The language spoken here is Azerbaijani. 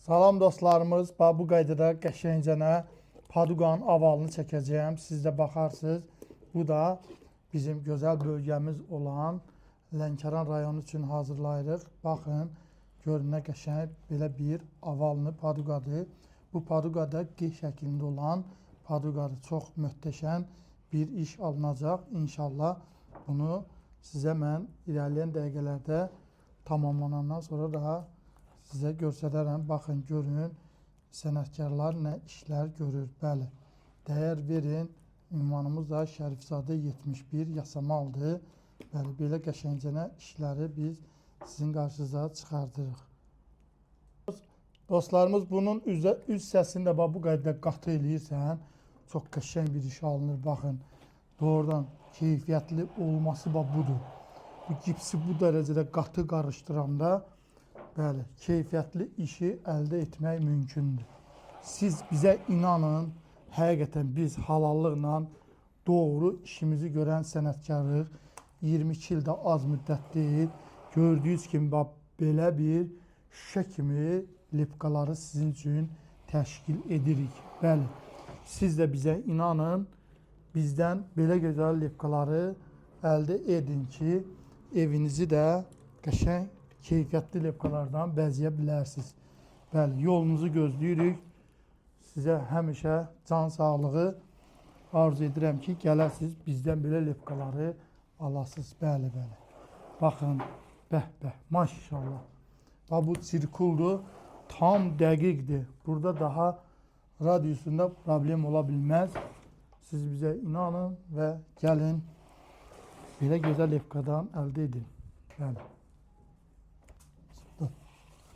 Salam dostlarımız, bu qaydada qəşəngcənə paduqanın avalını çəkəcəyəm. Siz də baxarsınız. Bu da bizim gözəl bölgəmiz olan Lənkəran rayonu üçün hazırlayırıq. Baxın, görün nə qəşəng belə bir avalını paduqadır. Bu paduqada G şəklində olan paduqadır. Çox möhtəşəm bir iş alınacaq. İnşallah bunu sizə mən irəliləyən dəqiqələrdə tamamlanandan sonra daha sizə göstərərəm. Baxın, görün, sənətkarlar nə işlər görür. Bəli, dəyər verin. Ünvanımız da Şərifzadə 71 Yasamaldır. Bəli, belə qəşəngcənə işləri biz sizin qarşınıza çıxardırıq. Dostlarımız, bunun üz hissəsini də bu qaydada qatı eləyirsən, çox qəşəng bir iş alınır. Baxın, doğrudan keyfiyyətli olması budur. Bu gipsi bu dərəcədə qatı qarışdıranda, bəli, keyfiyyətli işi əldə etmək mümkündür. Siz bizə inanın, həqiqətən biz halallıqla doğru işimizi görən sənətkarlıq 22 ildə az müddət deyil. Gördüyünüz kimi belə bir şüşə kimi lepkaları sizin üçün təşkil edirik. Bəli, siz də bizə inanın, bizdən belə gözəl lepkaları əldə edin ki, evinizi də qəşəng, keyfiyyətli lepkalardan bəzəyə bilərsiniz. Bəli, yolunuzu gözləyirik. Sizə həmişə can sağlığı arzu edirəm ki, gələsiniz, bizdən belə lepkaları alasınız. Bəli, bəli. Baxın, maşallah. Bu sirkuldur, tam dəqiqdir. Burada daha radiusunda problem ola bilməz. Siz bizə inanın və gəlin, belə gözəl lepkadan əldə edin. Bəli.